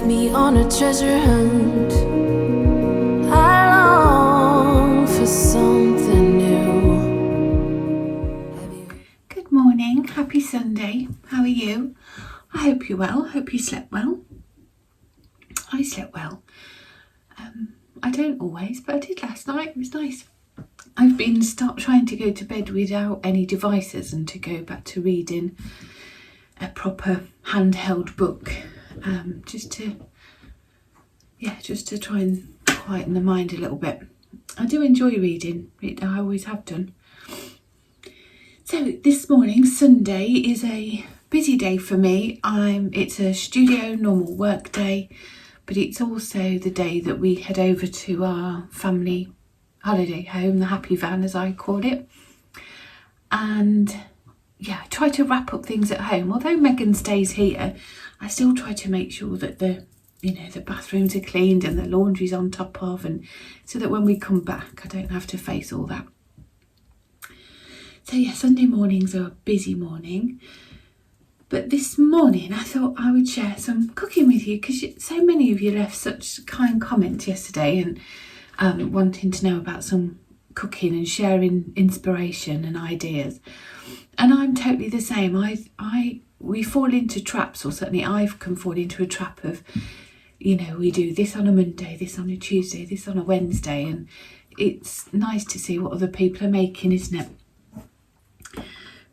me on a treasure hunt. I long for something new. Good morning, happy Sunday. How are you? I hope you're well. Hope you slept well. I slept well. I don't always, but I did last night. It was nice. I've been trying to go to bed without any devices and to go back to reading a proper handheld book, just to try and quieten the mind a little bit. I do enjoy reading. I always have done. So this morning, Sunday, is a busy day for me. It's a studio normal work day, but it's also the day that we head over to our family holiday home, the Happy Van as I call it. And yeah, I try to wrap up things at home. Although Megan stays here, I still try to make sure that the bathrooms are cleaned and the laundry's on top of, and so that when we come back I don't have to face all that. So yeah, Sunday mornings are a busy morning. But this morning I thought I would share some cooking with you, because so many of you left such kind comments yesterday and wanting to know about some cooking and sharing inspiration and ideas. And I'm totally the same. We fall into traps, or certainly I can fall into a trap of, we do this on a Monday, this on a Tuesday, this on a Wednesday, and it's nice to see what other people are making, isn't it?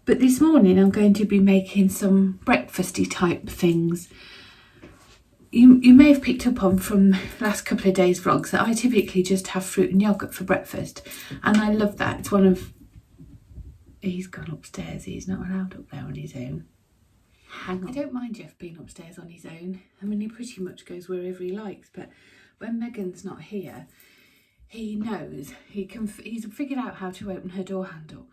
But this morning I'm going to be making some breakfasty type things. You may have picked up on from last couple of days' vlogs that I typically just have fruit and yoghurt for breakfast, and I love that. It's one of... He's gone upstairs. He's not allowed up there on his own. Hang on. I don't mind Jeff being upstairs on his own. I mean, he pretty much goes wherever he likes, but when Megan's not here, he knows. He's figured out how to open her door handle,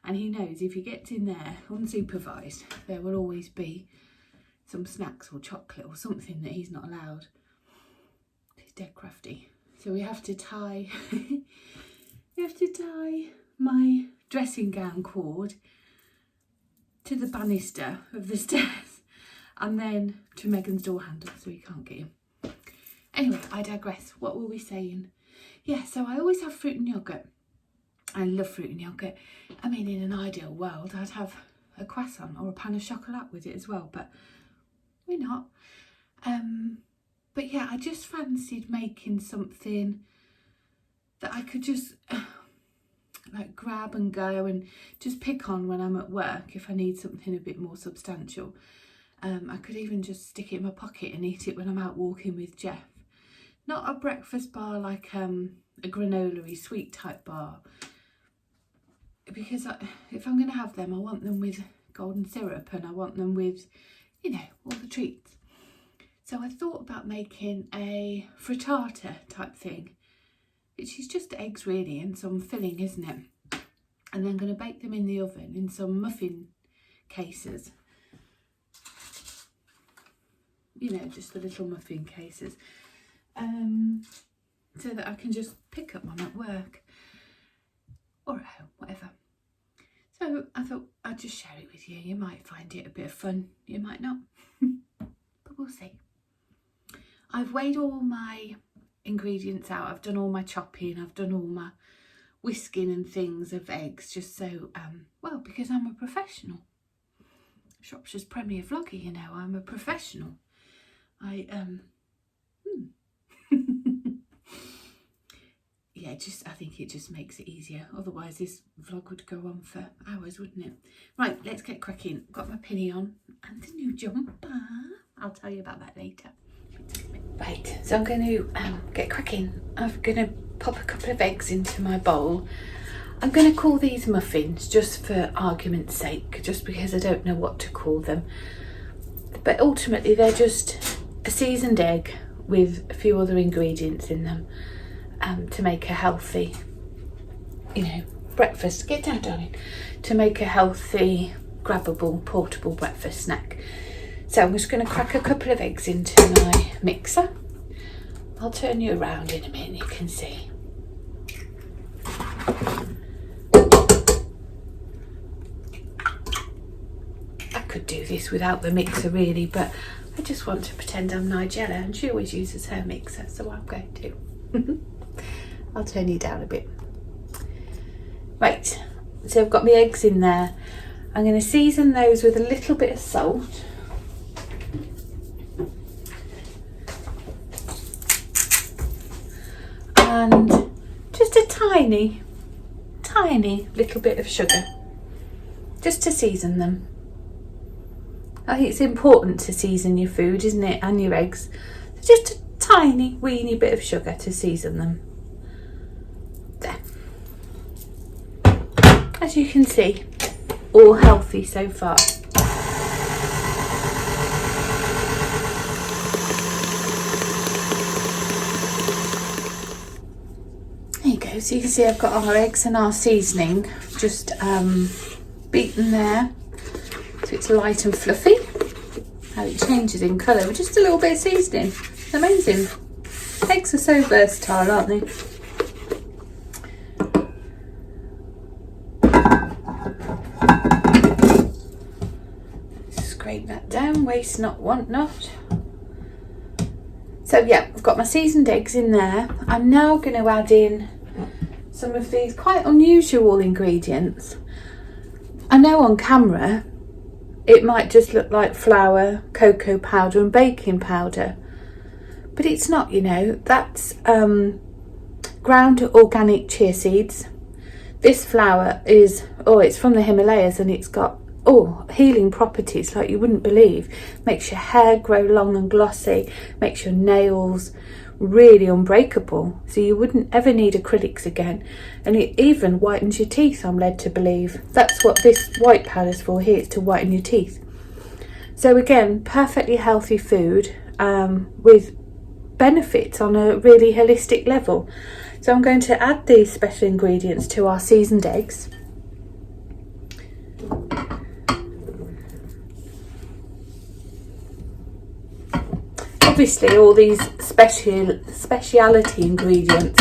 and he knows if he gets in there unsupervised, there will always be some snacks or chocolate or something that he's not allowed. He's dead crafty. So we have to tie my dressing gown cord to the banister of the stairs, and then to Megan's door handle so he can't get in. Anyway, I digress. What were we saying? Yeah, so I always have fruit and yoghurt. I love fruit and yoghurt. I mean, in an ideal world, I'd have a croissant or a pan of chocolat with it as well, but we're not. But yeah, I just fancied making something that I could just like grab and go and just pick on when I'm at work if I need something a bit more substantial. I could even just stick it in my pocket and eat it when I'm out walking with Jeff. Not a breakfast bar like a granola-y sweet type bar, because if I'm going to have them, I want them with golden syrup, and I want them with, all the treats. So I thought about making a frittata type thing, which is just eggs really and some filling, isn't it? And then I'm going to bake them in the oven in some muffin cases. Just the little muffin cases. So that I can just pick up one at work or at home, whatever. So I thought I'd just share it with you. You might find it a bit of fun, you might not, but we'll see. I've weighed all my ingredients out. I've done all my chopping. I've done all my whisking and things of eggs, just so, because I'm a professional. Shropshire's premier vlogger, I'm a professional. Yeah, I think it just makes it easier. Otherwise this vlog would go on for hours, wouldn't it? Right, let's get cracking. Got my pinny on and the new jumper. I'll tell you about that later. Right, so I'm going to get cracking. I'm going to pop a couple of eggs into my bowl. I'm going to call these muffins just for argument's sake, just because I don't know what to call them. But ultimately they're just a seasoned egg with a few other ingredients in them. To make a healthy, breakfast. Get down, darling. To make a healthy, grabbable, portable breakfast snack. So I'm just going to crack a couple of eggs into my mixer. I'll turn you around in a minute, you can see. I could do this without the mixer really, but I just want to pretend I'm Nigella, and she always uses her mixer, so I'm going to. I'll turn you down a bit. Right, so I've got my eggs in there. I'm going to season those with a little bit of salt. And just a tiny little bit of sugar, just to season them. I think it's important to season your food, isn't it, and your eggs. So just a tiny weeny bit of sugar to season them. There. As you can see, all healthy so far. There you go, so you can see I've got our eggs and our seasoning just beaten there, so it's light and fluffy. How it changes in colour with just a little bit of seasoning. Amazing. Eggs are so versatile, aren't they? Scrape that down, waste not, want not. So yeah, I've got my seasoned eggs in there. I'm now going to add in some of these quite unusual ingredients. I know on camera it might just look like flour, cocoa powder and baking powder, but it's not, you know. That's ground organic chia seeds. This flour is, it's from the Himalayas, and it's got healing properties like you wouldn't believe. Makes your hair grow long and glossy, makes your nails really unbreakable, so you wouldn't ever need acrylics again, and it even whitens your teeth, I'm led to believe. That's what this white powder's for here, it's to whiten your teeth. So again, perfectly healthy food with benefits on a really holistic level. So I'm going to add these special ingredients to our seasoned eggs. Obviously all these speciality ingredients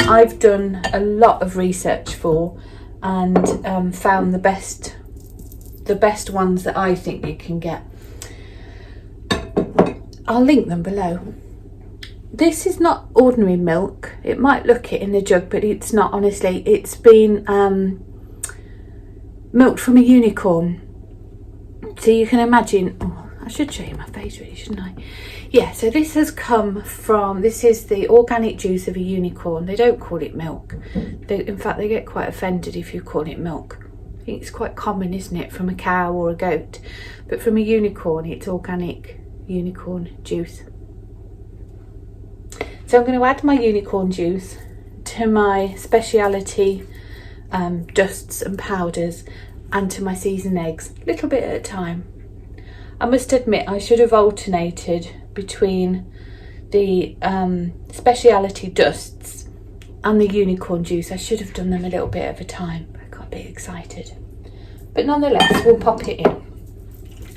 I've done a lot of research for, and found the best ones that I think you can get. I'll link them below. This is not ordinary milk. It might look it in the jug, but it's not, honestly. It's been milked from a unicorn. So you can imagine, I should show you my face really, shouldn't I? Yeah, so this has come from, this is the organic juice of a unicorn. They don't call it milk. In fact, they get quite offended if you call it milk. I think it's quite common, isn't it, from a cow or a goat. But from a unicorn, it's organic unicorn juice. So I'm going to add my unicorn juice to my speciality dusts and powders, and to my seasoned eggs, a little bit at a time. I must admit I should have alternated between the speciality dusts and the unicorn juice. I should have done them a little bit at a time. I got a bit excited. But nonetheless, we'll pop it in.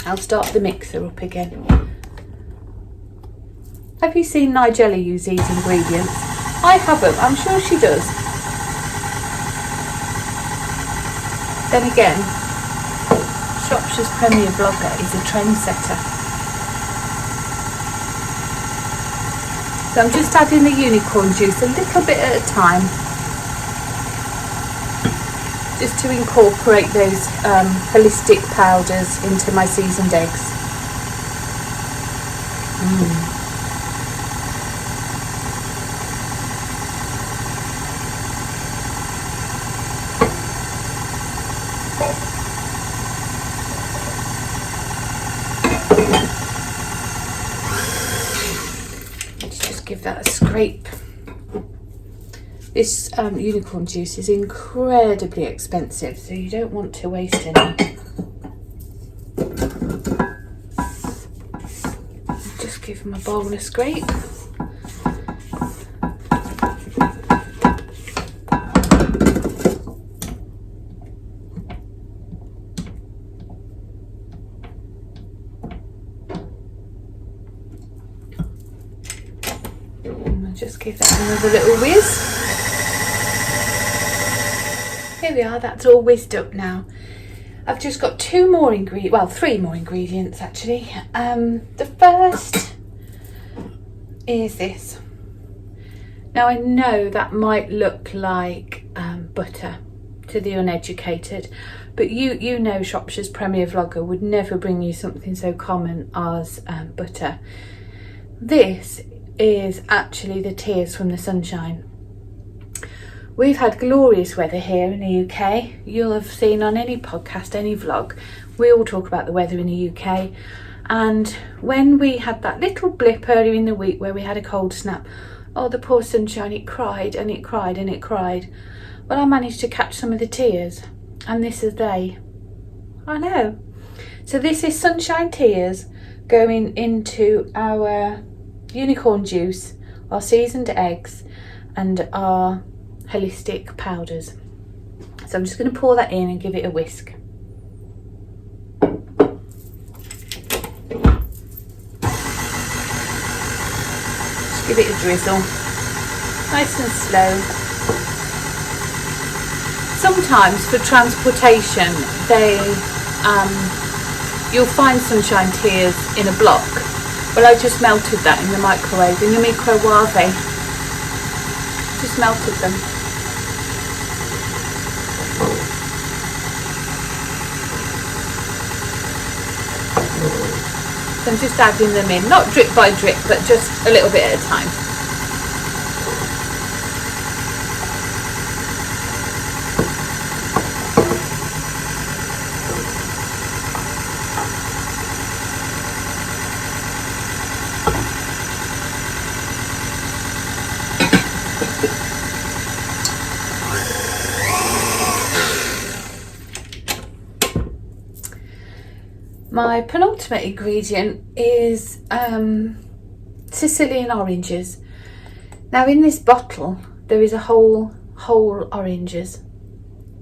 I'll start the mixer up again. Have you seen Nigella use these ingredients? I haven't. I'm sure she does. Then again, Shropshire's premier vlogger is a trendsetter. So I'm just adding the unicorn juice a little bit at a time, just to incorporate those holistic powders into my seasoned eggs. Give that a scrape. This unicorn juice is incredibly expensive, so you don't want to waste any. Just give my bowl a scrape. Just give that another little whiz. Here we are, that's all whizzed up now. I've just got two more ingredients, well, three more ingredients actually. The first is this. Now I know that might look like butter to the uneducated, but you know Shropshire's premier vlogger would never bring you something so common as butter. This is actually the tears from the sunshine. We've had glorious weather here in the UK. You'll have seen on any podcast, any vlog, we all talk about the weather in the UK. And when we had that little blip earlier in the week where we had a cold snap, oh, the poor sunshine, it cried and it cried and it cried. Well, I managed to catch some of the tears, and this is they. I know. So this is sunshine tears going into our unicorn juice, our seasoned eggs, and our holistic powders. So I'm just going to pour that in and give it a whisk. Just give it a drizzle, nice and slow. Sometimes for transportation you'll find sunshine tears in a block. Well, I just melted that in the microwave, in the microwave. Just melted them. So I'm just adding them in, not drip by drip, but just a little bit at a time. My penultimate ingredient is Sicilian oranges. Now in this bottle there is a whole oranges.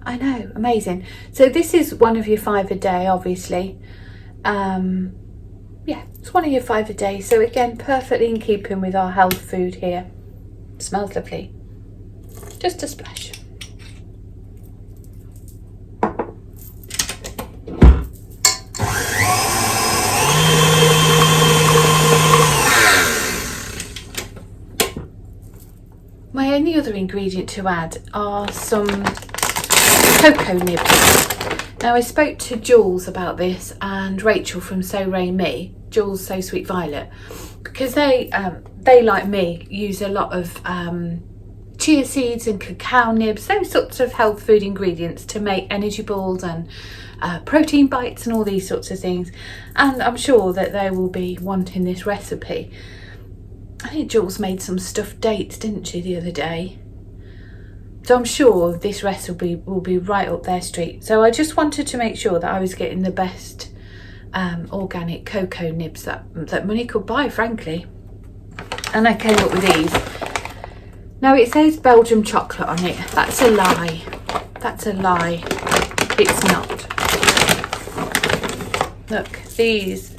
I know, amazing. So this is one of your 5 a day, obviously. Yeah, it's one of your 5 a day. So again, perfectly in keeping with our health food here. Smells lovely. Just a splash. My only other ingredient to add are some cocoa nibs. Now I spoke to Jules about this and Rachel from So Ray Me, Jules So Sweet Violet, because they like me use a lot of chia seeds and cacao nibs, those sorts of health food ingredients to make energy balls and protein bites and all these sorts of things. And I'm sure that they will be wanting this recipe. I think Jules made some stuffed dates, didn't she, the other day? So I'm sure this recipe will be right up their street. So I just wanted to make sure that I was getting the best organic cocoa nibs that money could buy, frankly. And I came up with these. Now it says Belgium chocolate on it. That's a lie. That's a lie. It's not. Look, these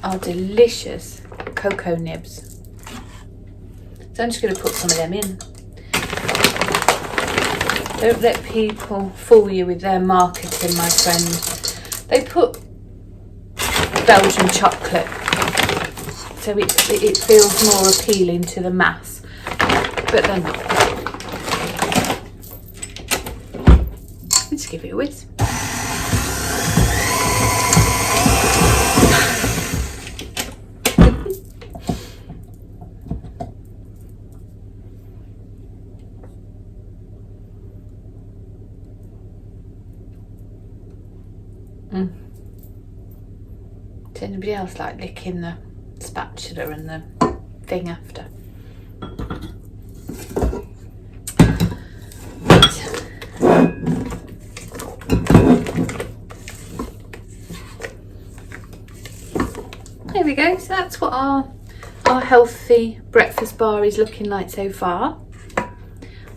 are delicious cocoa nibs. So I'm just going to put some of them in. Don't let people fool you with their marketing, my friend. They put Belgian chocolate, so it feels more appealing to the mass, but they're not. Let's give it a whisk. Does anybody else like licking the spatula and the thing after? There we go. So that's what our healthy breakfast bar is looking like so far.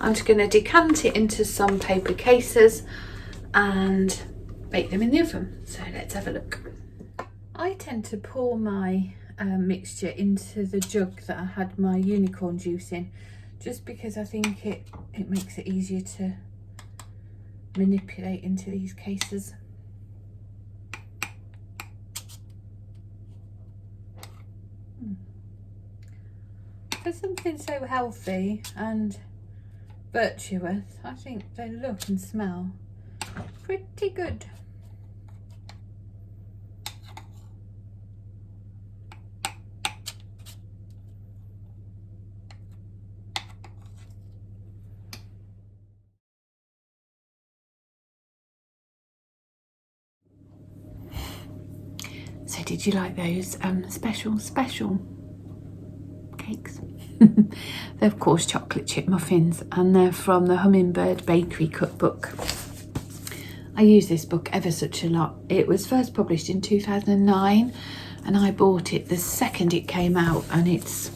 I'm just going to decant it into some paper cases and bake them in the oven. So let's have a look. I tend to pour my mixture into the jug that I had my unicorn juice in, just because I think it makes it easier to manipulate into these cases. For something so healthy and virtuous, I think they look and smell pretty good. So did you like those special cakes? They're of course chocolate chip muffins, and they're from the Hummingbird Bakery Cookbook. I use this book ever such a lot. It was first published in 2009 and I bought it the second it came out, and it's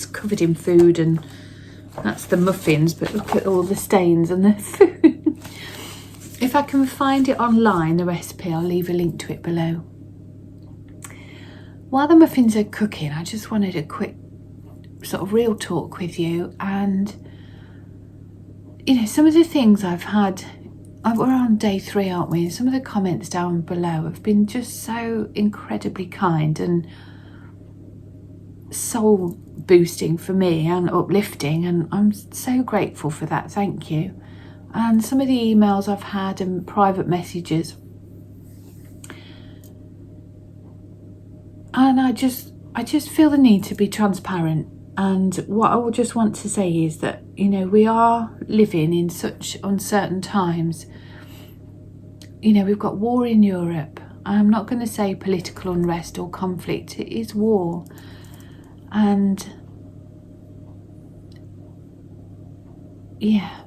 covered in food, and that's the muffins, but look at all the stains and the food. If I can find it online, the recipe, I'll leave a link to it below. While the muffins are cooking, I just wanted a quick sort of real talk with you, and you know, some of the things I've had, we're on day 3, aren't we? And some of the comments down below have been just so incredibly kind and soul boosting for me and uplifting, and I'm so grateful for that. Thank you. And some of the emails I've had and private messages, and I just feel the need to be transparent. And what I would just want to say is that, you know, we are living in such uncertain times. You know, we've got war in Europe. I'm not going to say political unrest or conflict. It is war. And yeah.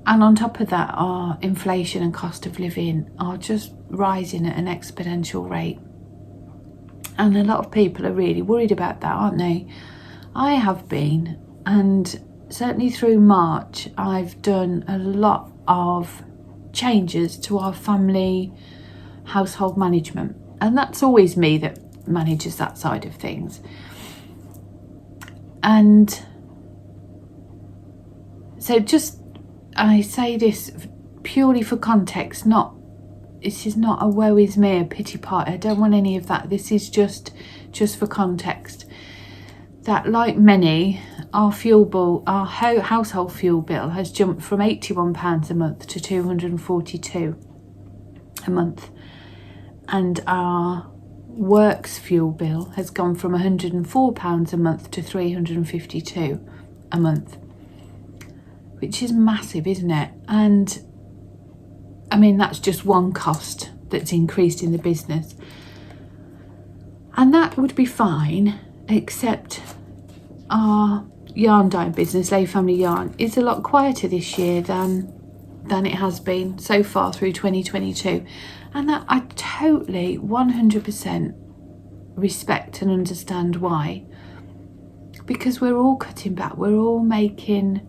And on top of that, our inflation and cost of living are just rising at an exponential rate. And a lot of people are really worried about that, aren't they? I have been, and certainly through March, I've done a lot of changes to our family household management. And that's always me that manages that side of things. And so I say this purely for context, this is not a woe is me, a pity party. I don't want any of that. This is just for context. That, like many, our fuel bill, our household fuel bill has jumped from £81 a month to £242 a month. And our works fuel bill has gone from £104 a month to £352 a month, which is massive, isn't it? And I mean, that's just one cost that's increased in the business. And that would be fine, except our yarn dye business, Lay Family Yarn, is a lot quieter this year than it has been so far through 2022. And that I totally 100% respect and understand why. Because we're all cutting back, we're all making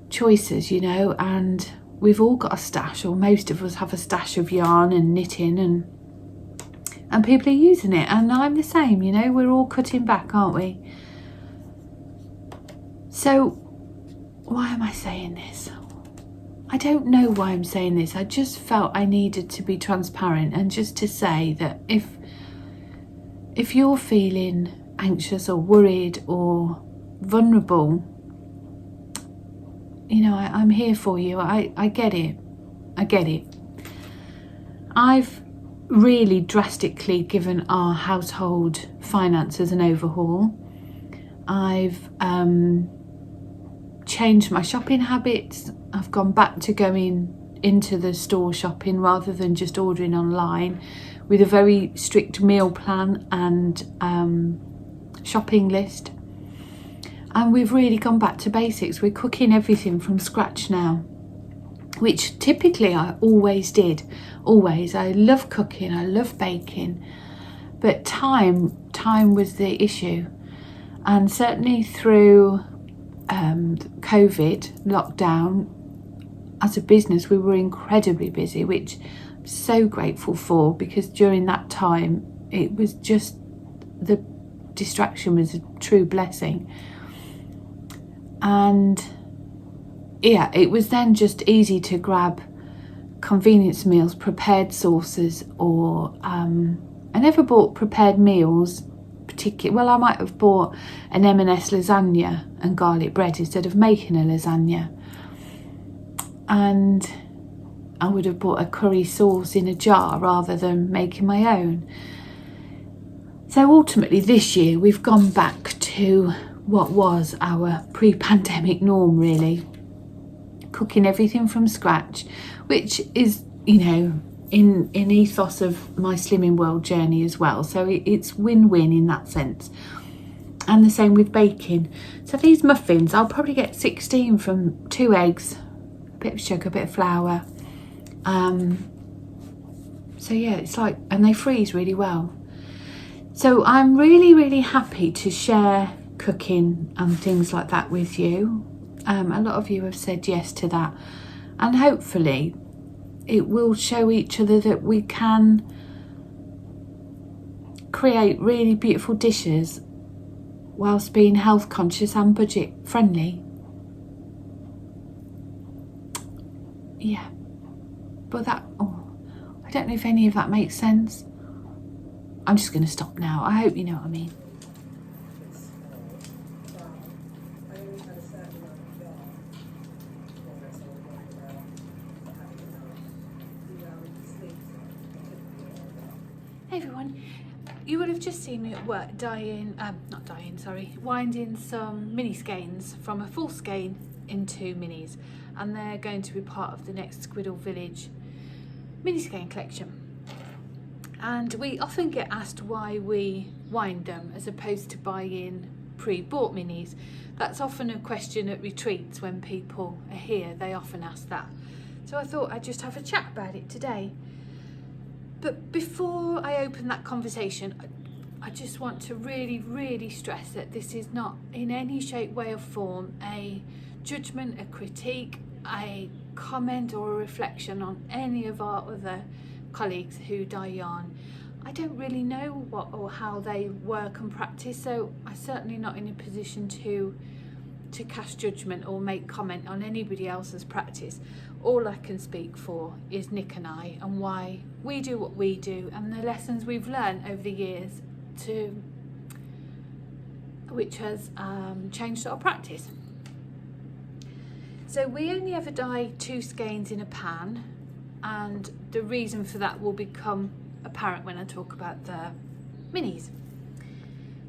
choices, you know, and we've all got a stash, or most of us have a stash of yarn and knitting, and people are using it, and I'm the same, you know, we're all cutting back, aren't we? So why am I saying this? I don't know why I'm saying this. I just felt I needed to be transparent, and just to say that if you're feeling anxious or worried or vulnerable, you know, I'm here for you. I get it. I get it. I've really drastically given our household finances an overhaul. I've changed my shopping habits. I've gone back to going into the store shopping rather than just ordering online, with a very strict meal plan and shopping list. And we've really gone back to basics. We're cooking everything from scratch now, which typically I always did. Always. I love cooking, I love baking, but time was the issue. And certainly through COVID lockdown, as a business, we were incredibly busy, which I'm so grateful for, because during that time, it was just, the distraction was a true blessing. And yeah, it was then just easy to grab convenience meals, prepared sauces, or I never bought prepared meals particular, well, I might have bought an M&S lasagna and garlic bread instead of making a lasagna. And I would have bought a curry sauce in a jar rather than making my own. So ultimately this year we've gone back to what was our pre-pandemic norm, really. Cooking everything from scratch, which is, you know, in ethos of my Slimming World journey as well. So it's win-win in that sense. And the same with baking. So these muffins, I'll probably get 16 from 2 eggs, a bit of sugar, a bit of flour. So yeah, it's like, and they freeze really well. So I'm really, really happy to share cooking and things like that with you. A lot of you have said yes to that, and hopefully it will show each other that we can create really beautiful dishes whilst being health conscious and budget friendly. Yeah, but that, I don't know if any of that makes sense. I'm just going to stop now. I hope you know what I mean. Hey everyone, you would have just seen me at work winding some mini skeins from a full skein into minis, and they're going to be part of the next Squiddle Village mini skein collection. And we often get asked why we wind them as opposed to buying pre-bought minis. That's often a question at retreats when people are here. They often ask that. So I thought I'd just have a chat about it today. But before I open that conversation, I just want to really, really stress that this is not in any shape, way or form a judgment, a critique, a comment or a reflection on any of our other colleagues who dye yarn. I don't really know what or how they work and practice, so I'm certainly not in a position to cast judgment or make comment on anybody else's practice. All I can speak for is Nick and I, and why we do what we do, and the lessons we've learned over the years which has changed our practice. So we only ever dye 2 skeins in a pan, and the reason for that will become apparent when I talk about the minis.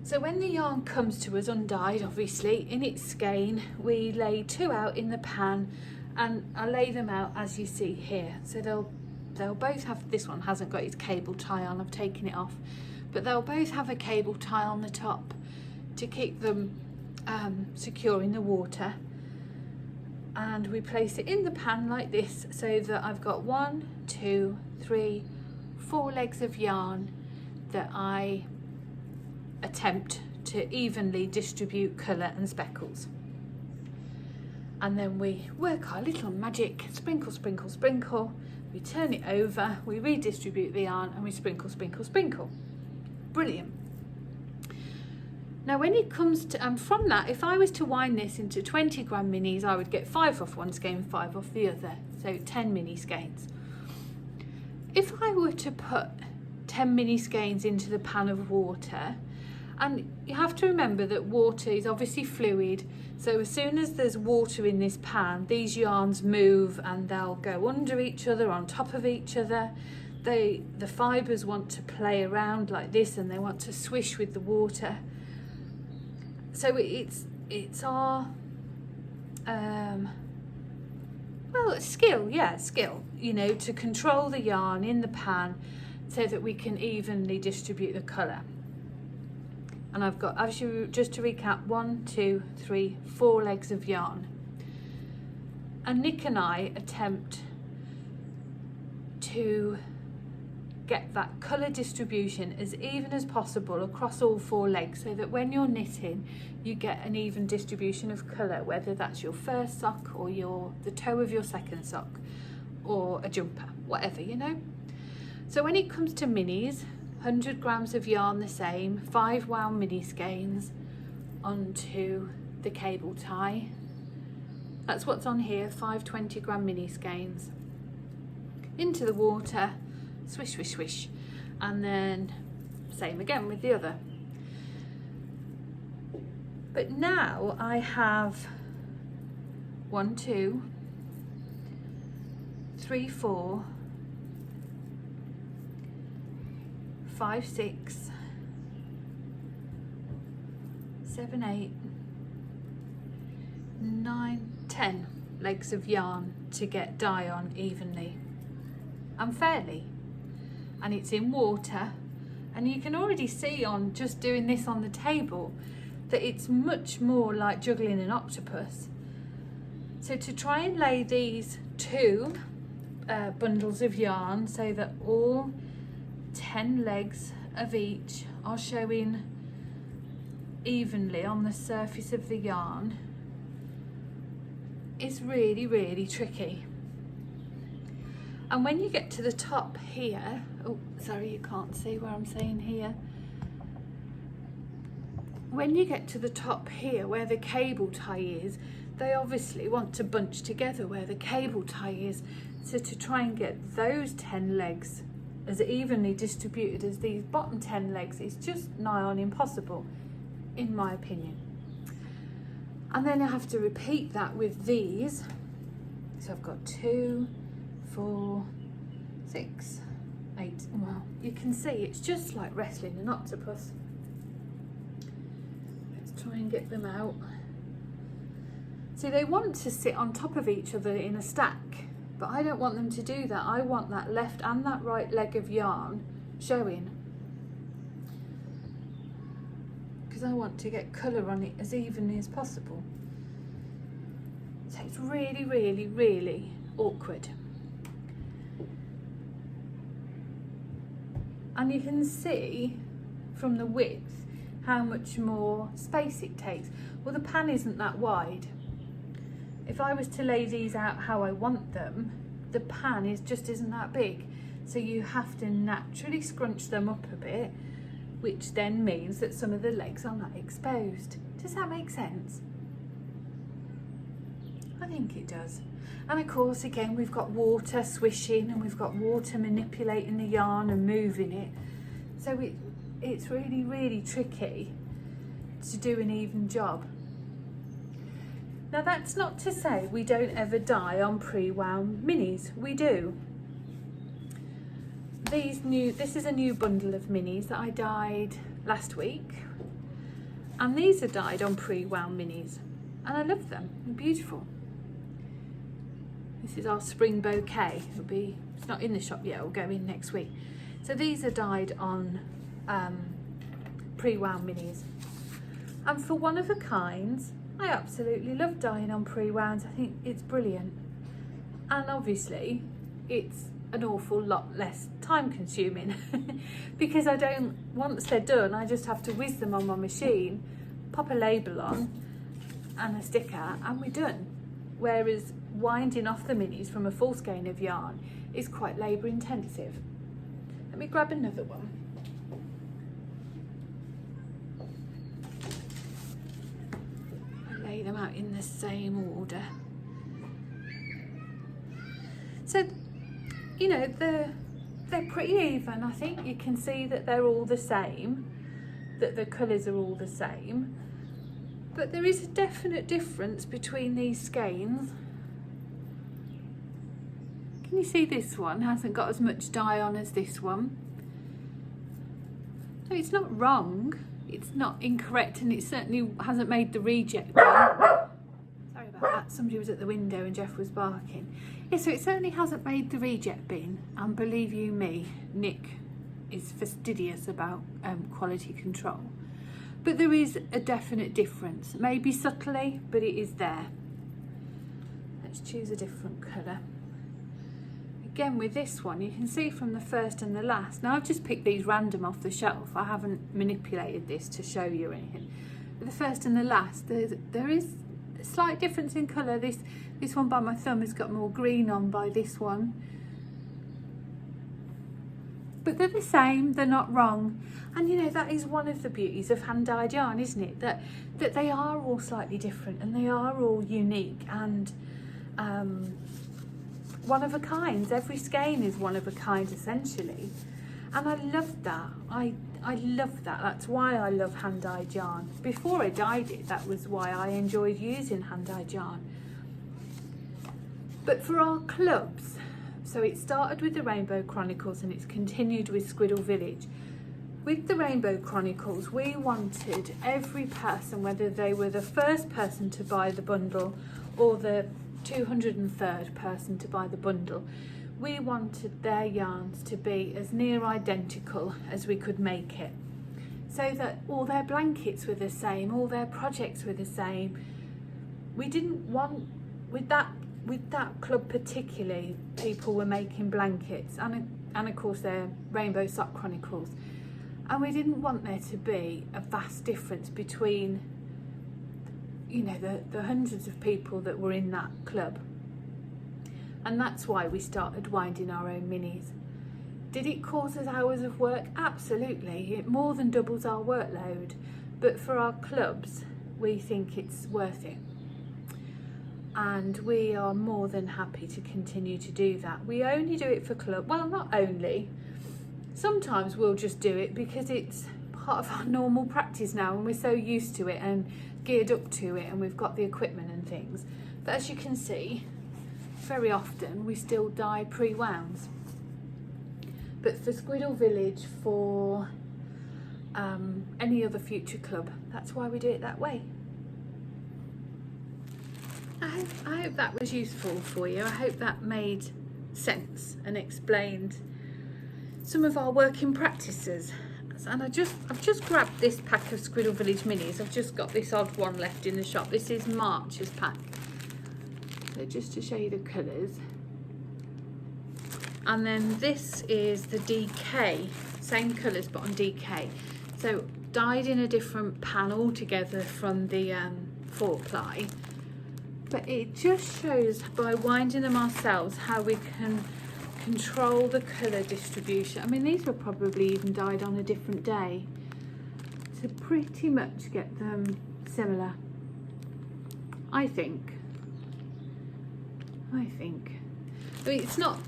So when the yarn comes to us undyed, obviously, in its skein, we lay 2 out in the pan, and I lay them out as you see here. So they'll both have, this one hasn't got its cable tie on, I've taken it off, but they'll both have a cable tie on the top to keep them secure in the water. And we place it in the pan like this, so that I've got 1, 2, 3, 4 legs of yarn that I attempt to evenly distribute colour and speckles. And then we work our little magic, sprinkle, sprinkle, sprinkle. We turn it over, we redistribute the yarn, and we sprinkle, sprinkle, sprinkle. Brilliant. Now when it comes to, from that, if I was to wind this into 20 gram minis, I would get 5 off one skein, 5 off the other, so 10 mini skeins. If I were to put 10 mini skeins into the pan of water, and you have to remember that water is obviously fluid, so as soon as there's water in this pan, these yarns move and they'll go under each other, on top of each other. The fibres want to play around like this, and they want to swish with the water. So it's our skill, you know, to control the yarn in the pan so that we can evenly distribute the colour. And I've got, just to recap, 1, 2, 3, 4 legs of yarn. And Nick and I attempt to get that colour distribution as even as possible across all 4 legs, so that when you're knitting you get an even distribution of colour, whether that's your first sock or the toe of your second sock or a jumper, whatever, you know. So when it comes to minis, 100 grams of yarn the same, 5 wound mini skeins onto the cable tie. That's what's on here, 5 20 gram mini skeins into the water, swish, swish, swish, and then same again with the other. But now I have 1, 2, 3, 4, 5, 6, 7, 8, 9, 10 legs of yarn to get dye on evenly and fairly, and it's in water, and you can already see on just doing this on the table that it's much more like juggling an octopus. So to try and lay these 2 bundles of yarn so that all 10 legs of each are showing evenly on the surface of the yarn is really, really tricky. And when you get to the top here, oh sorry, you can't see where I'm saying here. When you get to the top here where the cable tie is, they obviously want to bunch together where the cable tie is. So to try and get those 10 legs as evenly distributed as these bottom 10 legs is just nigh on impossible, in my opinion. And then I have to repeat that with these. So I've got 2, 4, 6, 8. Well, you can see it's just like wrestling an octopus. Let's try and get them out. See, they want to sit on top of each other in a stack, but I don't want them to do that. I want that left and that right leg of yarn showing, because I want to get colour on it as evenly as possible. So it's really, really, really awkward. And you can see from the width how much more space it takes. Well, the pan isn't that wide. If I was to lay these out how I want them, the pan isn't that big. So you have to naturally scrunch them up a bit, which then means that some of the legs are not exposed. Does that make sense? I think it does. And of course, again, we've got water swishing and we've got water manipulating the yarn and moving it. So it's really, really tricky to do an even job. Now, that's not to say we don't ever dye on pre-wound minis. We do. This is a new bundle of minis that I dyed last week. And these are dyed on pre-wound minis. And I love them. They're beautiful. This is our spring bouquet. It's not in the shop yet, it'll go in next week. So these are dyed on pre-wound minis. And for one of a kinds, I absolutely love dyeing on pre-wounds. I think it's brilliant. And obviously, it's an awful lot less time consuming because I don't, once they're done, I just have to whiz them on my machine, pop a label on and a sticker, and we're done. Whereas winding off the minis from a full skein of yarn is quite labour intensive. Let me grab another one. Lay them out in the same order. So, you know, they're pretty even. I think you can see that they're all the same, that the colours are all the same, but there is a definite difference between these skeins. Can you see this one hasn't got as much dye on as this one? So it's not wrong, it's not incorrect, and it certainly hasn't made the reject bin. Sorry about that, somebody was at the window and Jeff was barking. Yeah, so it certainly hasn't made the reject bin, and believe you me, Nick is fastidious about quality control. But there is a definite difference, maybe subtly, but it is there. Let's choose a different colour. Again, with this one, you can see from the first and the last. Now, I've just picked these random off the shelf. I haven't manipulated this to show you anything. But the first and the last, there is a slight difference in colour. This one by my thumb has got more green on by this one. But they're the same, they're not wrong. And you know, that is one of the beauties of hand-dyed yarn, isn't it? That they are all slightly different and they are all unique and one of a kind. Every skein is one of a kind, essentially. And I love that. I I love that. That's why I love hand-dyed yarn. Before I dyed it, that was why I enjoyed using hand-dyed yarn. But for our clubs, so it started with the Rainbow Chronicles and it's continued with Squiddle Village. With the Rainbow Chronicles, we wanted every person, whether they were the first person to buy the bundle or the 203rd person to buy the bundle, we wanted their yarns to be as near identical as we could make it, so that all their blankets were the same, all their projects were the same. We didn't want, with that club particularly, people were making blankets and of course they're Rainbow Sock Chronicles, and we didn't want there to be a vast difference between, you know, the hundreds of people that were in that club. And that's why we started winding our own minis. Did it cause us hours of work? Absolutely. It more than doubles our workload. But for our clubs, we think it's worth it. And we are more than happy to continue to do that. We only do it for club. Well, not only. Sometimes we'll just do it because it's part of our normal practice now and we're so used to it and geared up to it and we've got the equipment and things. But as you can see, very often we still dye pre-wounds. But for Squiddle Village, for any other future club, that's why we do it that way. I hope that was useful for you. I hope that made sense and explained some of our working practices. And I've just grabbed this pack of Squiddle Village minis. I've just got this odd one left in the shop. This is March's pack. So just to show you the colours. And then this is the DK, same colours but on DK. So dyed in a different pan altogether from the 4-ply. But it just shows by winding them ourselves how we can control the colour distribution. I mean, these were probably even dyed on a different day to pretty much get them similar, I think. I mean, it's not,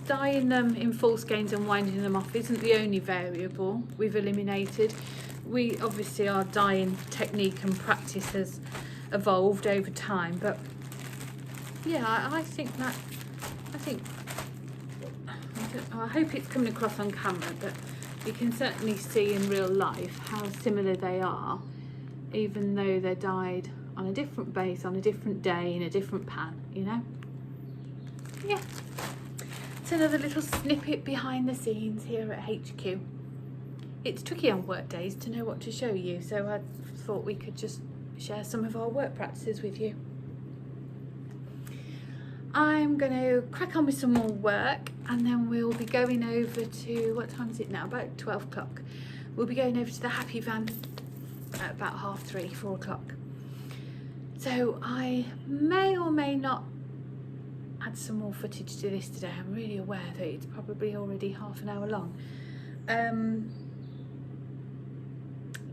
dyeing them in full skeins and winding them off isn't the only variable we've eliminated. We obviously, our dyeing technique and practice has evolved over time, but yeah, I hope it's coming across on camera, but you can certainly see in real life how similar they are, even though they're dyed on a different base, on a different day, in a different pan, you know? Yeah, it's another little snippet behind the scenes here at HQ. It's tricky on work days to know what to show you, so I thought we could just share some of our work practices with you. I'm going to crack on with some more work and then we'll be going over to, what time is it now? About 12 o'clock. We'll be going over to the Happy Van at about 3:30, 4 o'clock. So I may or may not add some more footage to this today. I'm really aware that it's probably already half an hour long.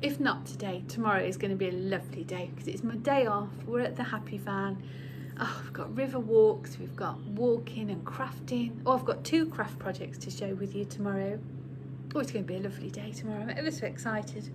If not today, tomorrow is going to be a lovely day because it's my day off. We're at the Happy Van. Oh, we've got river walks, we've got walking and crafting. Oh, I've got 2 craft projects to share with you tomorrow. Oh, it's going to be a lovely day tomorrow. I'm ever so excited.